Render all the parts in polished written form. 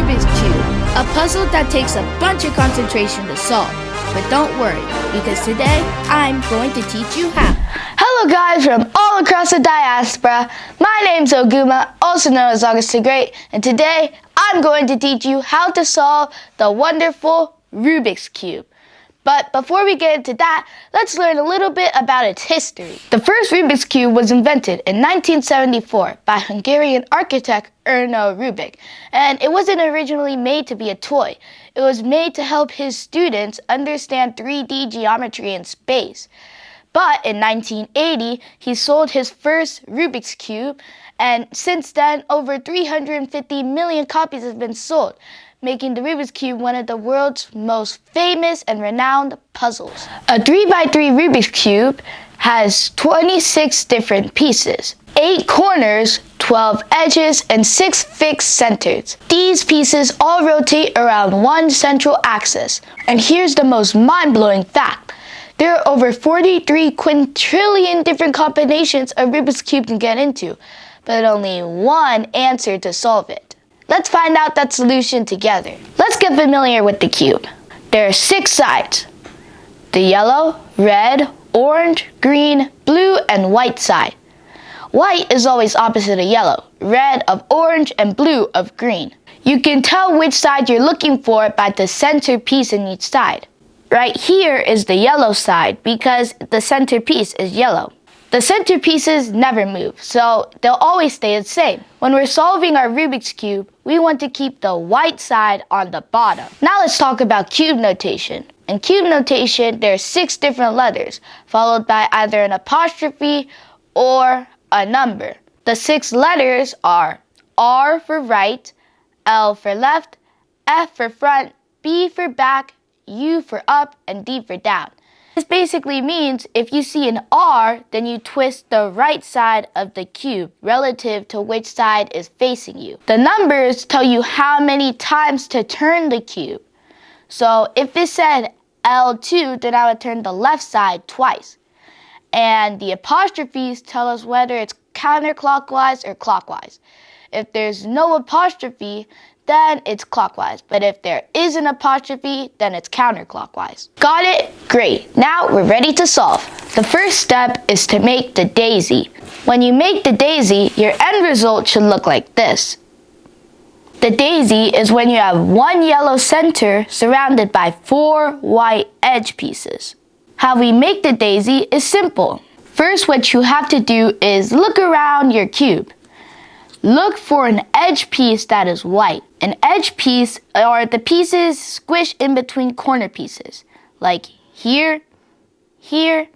Rubik's Cube, a puzzle that takes a bunch of concentration to solve. But don't worry, because today I'm going to teach you how. Hello guys from all across the diaspora. My name's Oguma, also known as August the Great, and today I'm going to teach you how to solve the wonderful Rubik's Cube. But before we get into that, let's learn a little bit about its history. The first Rubik's Cube was invented in 1974 by Hungarian architect Erno Rubick, and it wasn't originally made to be a toy. It was made to help his students understand 3D geometry in space. But in 1980, he sold his first Rubik's Cube, and since then, over 350 million copies have been sold, making the Rubik's Cube one of the world's most famous and renowned puzzles. A 3x3 Rubik's Cube has 26 different pieces, 8 corners, 12 edges, and 6 fixed centers. These pieces all rotate around one central axis. And here's the most mind-blowing fact. There are over 43 quintillion different combinations a Rubik's Cube can get into, but only one answer to solve it. Let's find out that solution together. Let's get familiar with the cube. There are 6 sides: the yellow, red, orange, green, blue, and white side. White is always opposite of yellow, red of orange, and blue of green. You can tell which side you're looking for by the center piece in each side. Right here is the yellow side because the center piece is yellow. The center pieces never move, so they'll always stay the same. When we're solving our Rubik's Cube, we want to keep the white side on the bottom. Now let's talk about cube notation. In cube notation, there are 6 different letters, followed by either an apostrophe or a number. The 6 letters are R for right, L for left, F for front, B for back, U for up, and D for down. This basically means if you see an R, then you twist the right side of the cube relative to which side is facing you. The numbers tell you how many times to turn the cube. So if it said L2, then I would turn the left side twice. And the apostrophes tell us whether it's counterclockwise or clockwise. If there's no apostrophe, then it's clockwise. But if there is an apostrophe, then it's counterclockwise. Got it? Great. Now we're ready to solve. The first step is to make the daisy. When you make the daisy, your end result should look like this. The daisy is when you have one yellow center surrounded by 4 white edge pieces. How we make the daisy is simple. First, what you have to do is look around your cube. Look for an edge piece that is white. An edge piece are the pieces squished in between corner pieces, like here, here,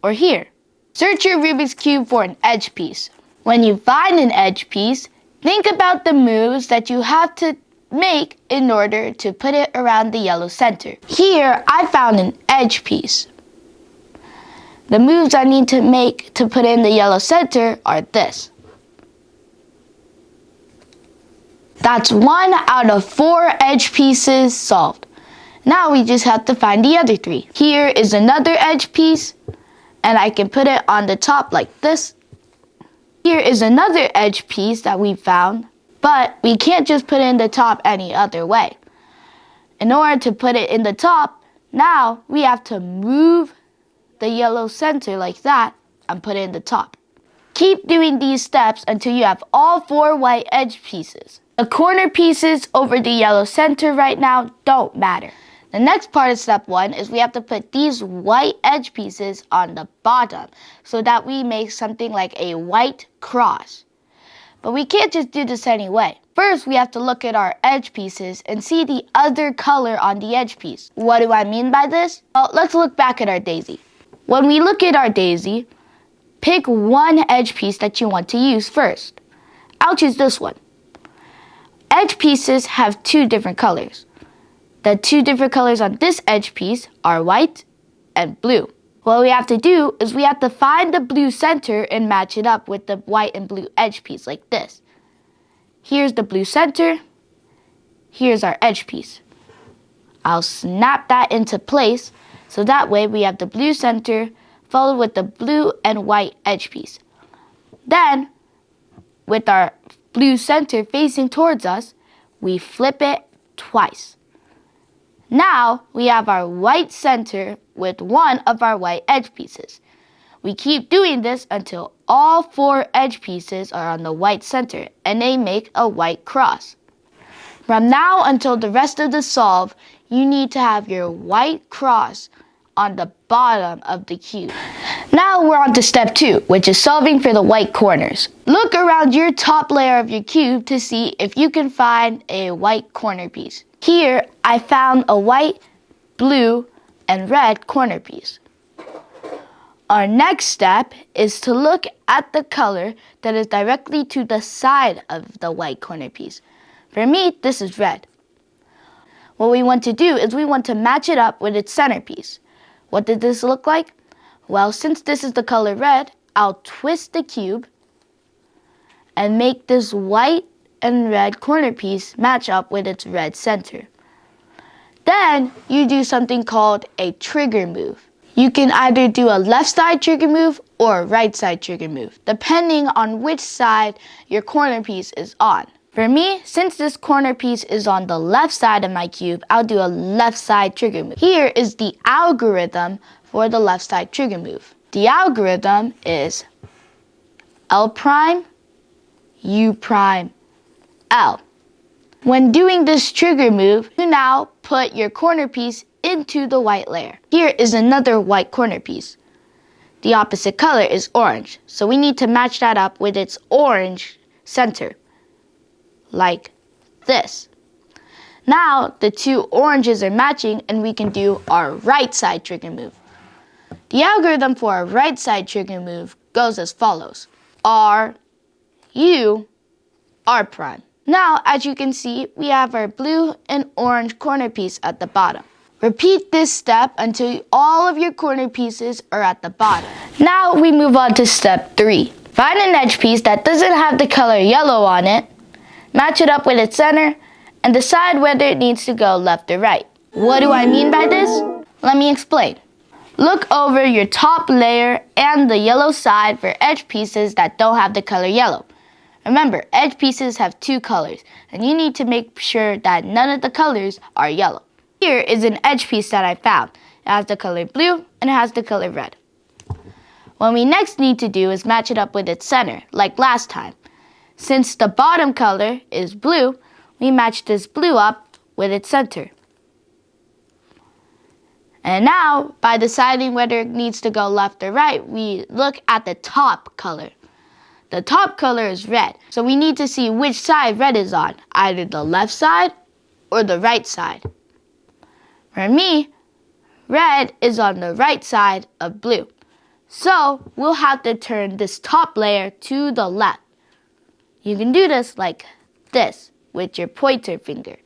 or here. Search your Rubik's Cube for an edge piece. When you find an edge piece, think about the moves that you have to make in order to put it around the yellow center. Here, I found an edge piece. The moves I need to make to put in the yellow center are this. That's 1 out of 4 edge pieces solved. Now we just have to find the other 3. Here is another edge piece, and I can put it on the top like this. Here is another edge piece that we found, but we can't just put it in the top any other way. In order to put it in the top, now we have to move the yellow center like that and put it in the top. Keep doing these steps until you have all 4 white edge pieces. The corner pieces over the yellow center right now don't matter. The next part of step 1 is we have to put these white edge pieces on the bottom so that we make something like a white cross. But we can't just do this anyway. First, we have to look at our edge pieces and see the other color on the edge piece. What do I mean by this? Well, let's look back at our daisy. When we look at our daisy, pick one edge piece that you want to use first. I'll choose this one. Edge pieces have 2 different colors. The 2 different colors on this edge piece are white and blue. What we have to do is we have to find the blue center and match it up with the white and blue edge piece like this. Here's the blue center. Here's our edge piece. I'll snap that into place so that way we have the blue center followed with the blue and white edge piece. Then, with our blue center facing towards us, we flip it twice. Now we have our white center with one of our white edge pieces. We keep doing this until all 4 edge pieces are on the white center and they make a white cross. From now until the rest of the solve, you need to have your white cross on the bottom of the cube. Now we're on to step 2, which is solving for the white corners. Look around your top layer of your cube to see if you can find a white corner piece. Here, I found a white, blue, and red corner piece. Our next step is to look at the color that is directly to the side of the white corner piece. For me, this is red. What we want to do is we want to match it up with its centerpiece. What did this look like? Well, since this is the color red, I'll twist the cube and make this white and red corner piece match up with its red center. Then you do something called a trigger move. You can either do a left side trigger move or a right side trigger move, depending on which side your corner piece is on. For me, since this corner piece is on the left side of my cube, I'll do a left side trigger move. Here is the algorithm for the left side trigger move. The algorithm is L prime, U prime, L. When doing this trigger move, you now put your corner piece into the white layer. Here is another white corner piece. The opposite color is orange, so we need to match that up with its orange center, like this. Now the 2 oranges are matching and we can do our right side trigger move. The algorithm for our right side trigger move goes as follows. R, U, R prime. Now, as you can see, we have our blue and orange corner piece at the bottom. Repeat this step until all of your corner pieces are at the bottom. Now we move on to step 3. Find an edge piece that doesn't have the color yellow on it, match it up with its center, and decide whether it needs to go left or right. What do I mean by this? Let me explain. Look over your top layer and the yellow side for edge pieces that don't have the color yellow. Remember, edge pieces have 2 colors, and you need to make sure that none of the colors are yellow. Here is an edge piece that I found. It has the color blue and it has the color red. What we next need to do is match it up with its center, like last time. Since the bottom color is blue, we match this blue up with its center. And now, by deciding whether it needs to go left or right, we look at the top color. The top color is red, so we need to see which side red is on, either the left side or the right side. For me, red is on the right side of blue, so we'll have to turn this top layer to the left. You can do this like this with your pointer finger.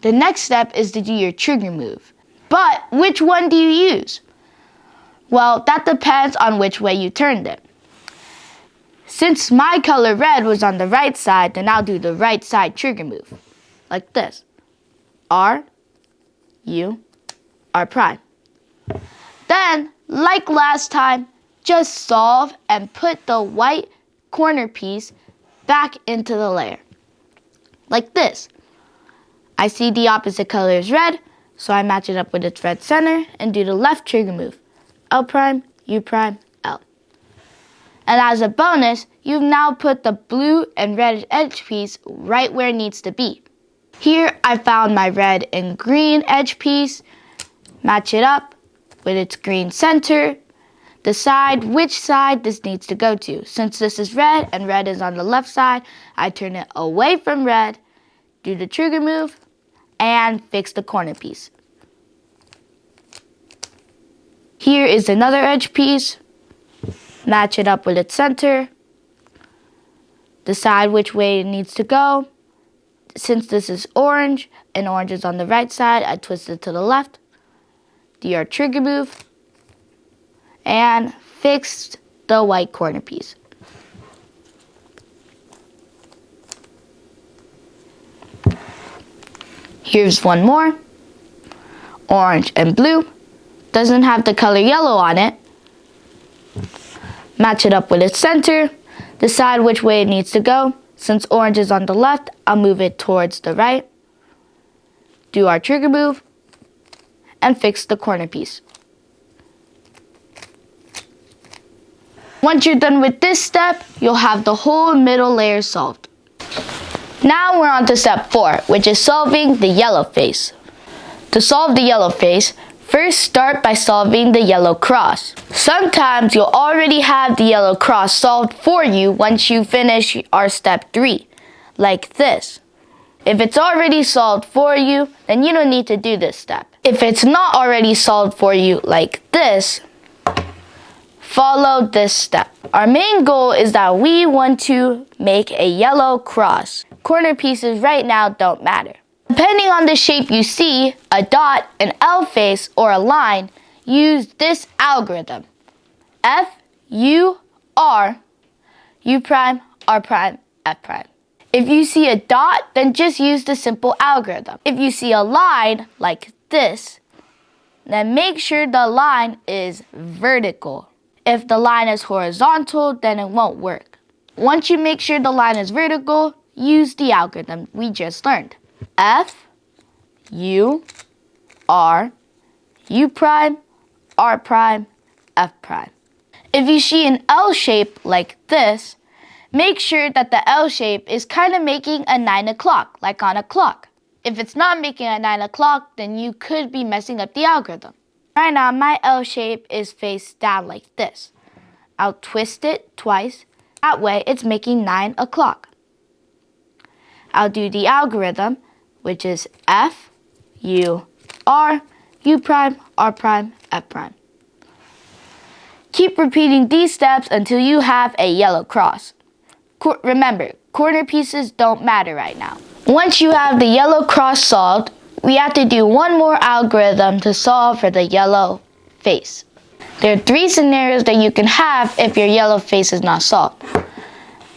The next step is to do your trigger move. But which one do you use? Well, that depends on which way you turned it. Since my color red was on the right side, then I'll do the right side trigger move, like this. R, U, R prime. Then, like last time, just solve and put the white corner piece back into the layer, like this. I see the opposite color is red, so I match it up with its red center and do the left trigger move, L prime, U prime, L. And as a bonus, you've now put the blue and red edge piece right where it needs to be. Here I found my red and green edge piece, match it up with its green center, decide which side this needs to go to. Since this is red and red is on the left side, I turn it away from red, do the trigger move, and fix the corner piece. Here is another edge piece, match it up with its center, decide which way it needs to go. Since this is orange and orange is on the right side, I twist it to the left, do our trigger move, and fix the white corner piece. Here's one more, orange and blue, doesn't have the color yellow on it. Match it up with its center, decide which way it needs to go. Since orange is on the left, I'll move it towards the right. do our trigger move, and fix the corner piece. Once you're done with this step, you'll have the whole middle layer solved. Now we're on to step 4, which is solving the yellow face. To solve the yellow face, first start by solving the yellow cross. Sometimes you'll already have the yellow cross solved for you once you finish our step 3, like this. If it's already solved for you, then you don't need to do this step. If it's not already solved for you like this, follow this step. Our main goal is that we want to make a yellow cross. Corner pieces right now don't matter. Depending on the shape you see, a dot, an L face, or a line, use this algorithm. F, U, R, U prime, R prime, F prime. If you see a dot, then just use the simple algorithm. If you see a line like this, then make sure the line is vertical. If the line is horizontal, then it won't work. Once you make sure the line is vertical, use the algorithm we just learned. F, U, R, U prime, R prime, F prime. If you see an L shape like this, make sure that the L shape is kind of making a 9 o'clock, like on a clock. If it's not making a 9 o'clock, then you could be messing up the algorithm. Right now, my L shape is face down like this. I'll twist it twice. That way, it's making 9 o'clock. I'll do the algorithm, which is F, U, R, U prime, R prime, F prime. Keep repeating these steps until you have a yellow cross. Remember, corner pieces don't matter right now. Once you have the yellow cross solved, we have to do one more algorithm to solve for the yellow face. There are 3 scenarios that you can have if your yellow face is not solved.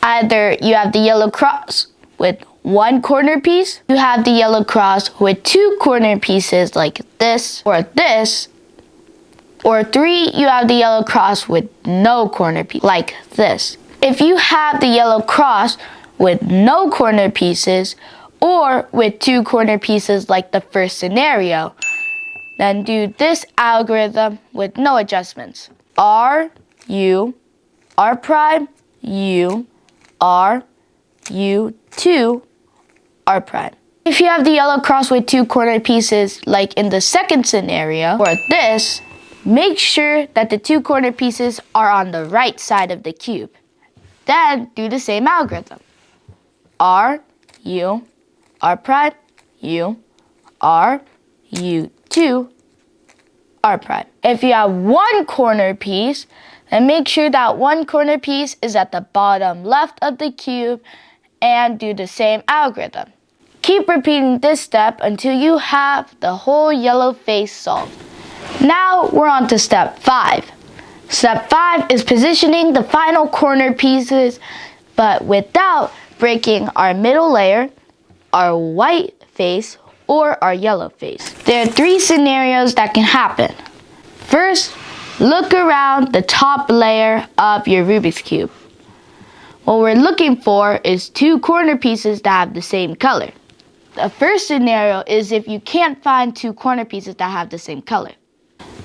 Either you have the yellow cross with 1 corner piece, you have the yellow cross with 2 corner pieces like this, or 3, you have the yellow cross with no corner piece, like this. If you have the yellow cross with no corner pieces, or with 2 corner pieces like the first scenario, then do this algorithm with no adjustments. R, U, R prime, U, R, U, 2, R prime. If you have the yellow cross with 2 corner pieces like in the second scenario, or this, make sure that the 2 corner pieces are on the right side of the cube. Then do the same algorithm. R, U, R prime, U, R, U, 2, R prime. If you have 1 corner piece, then make sure that 1 corner piece is at the bottom left of the cube and do the same algorithm. Keep repeating this step until you have the whole yellow face solved. Now we're on to step 5. Step 5 is positioning the final corner pieces, but without breaking our middle layer, our white face, or our yellow face. There are 3 scenarios that can happen. First, look around the top layer of your Rubik's Cube. What we're looking for is 2 corner pieces that have the same color. The first scenario is if you can't find 2 corner pieces that have the same color.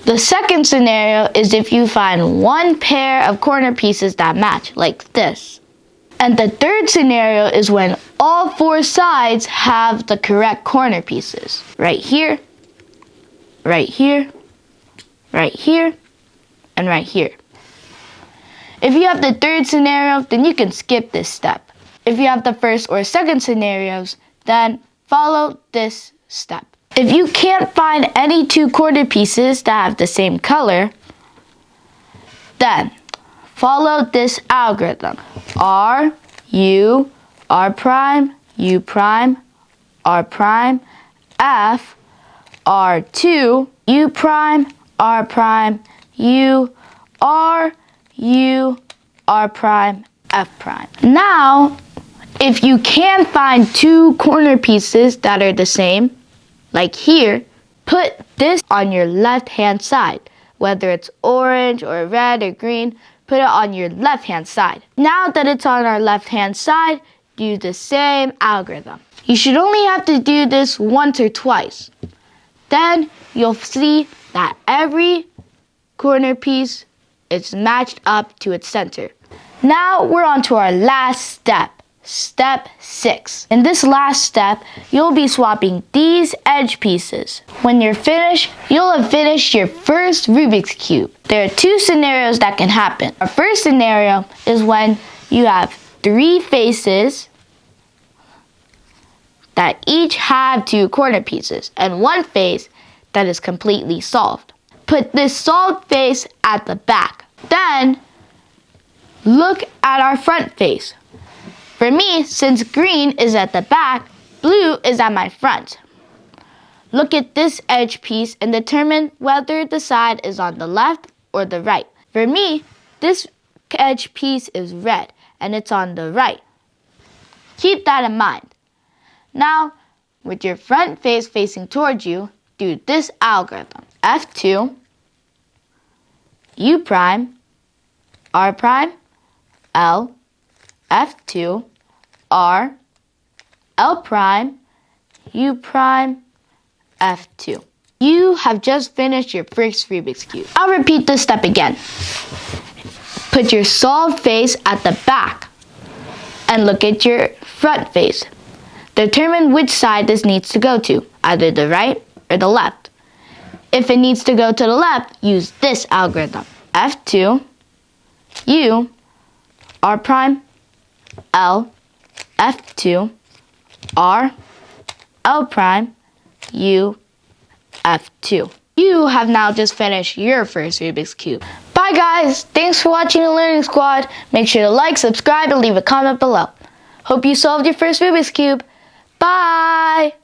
The second scenario is if you find 1 pair of corner pieces that match, like this. And the third scenario is when all 4 sides have the correct corner pieces. Right here, right here, right here, and right here. If you have the third scenario, then you can skip this step. If you have the first or second scenarios, then follow this step. If you can't find any 2 corner pieces that have the same color, then follow this algorithm. R, U, R prime, U prime, R prime, F, R2, U prime, R prime, U, R, U, R prime, F prime. Now, if you can find 2 corner pieces that are the same, like here, put this on your left-hand side. Whether it's orange or red or green, put it on your left-hand side. Now that it's on our left-hand side, do the same algorithm. You should only have to do this once or twice. Then you'll see that every corner piece is matched up to its center. Now we're on to our last step, step 6. In this last step, you'll be swapping these edge pieces. When you're finished, you'll have finished your first Rubik's Cube. There are 2 scenarios that can happen. Our first scenario is when you have 3 faces that each have 2 corner pieces and 1 face that is completely solved. Put this solved face at the back. Then look at our front face. For me, since green is at the back, blue is at my front. Look at this edge piece and determine whether the side is on the left or the right. For me, this edge piece is red and it's on the right. Keep that in mind. Now, with your front face facing towards you, do this algorithm. F2, U prime, R prime, L, F2, R, L prime, U prime, F2. You have just finished your first Rubik's Cube. I'll repeat this step again. Put your solved face at the back and look at your front face. Determine which side this needs to go to, either the right or the left. If it needs to go to the left, use this algorithm. F2, U, R prime, L, F2, R, L prime, U, F2. You have now just finished your first Rubik's Cube. Bye guys! Thanks for watching the Learning Squad. Make sure to like, subscribe, and leave a comment below. Hope you solved your first Rubik's Cube. Bye!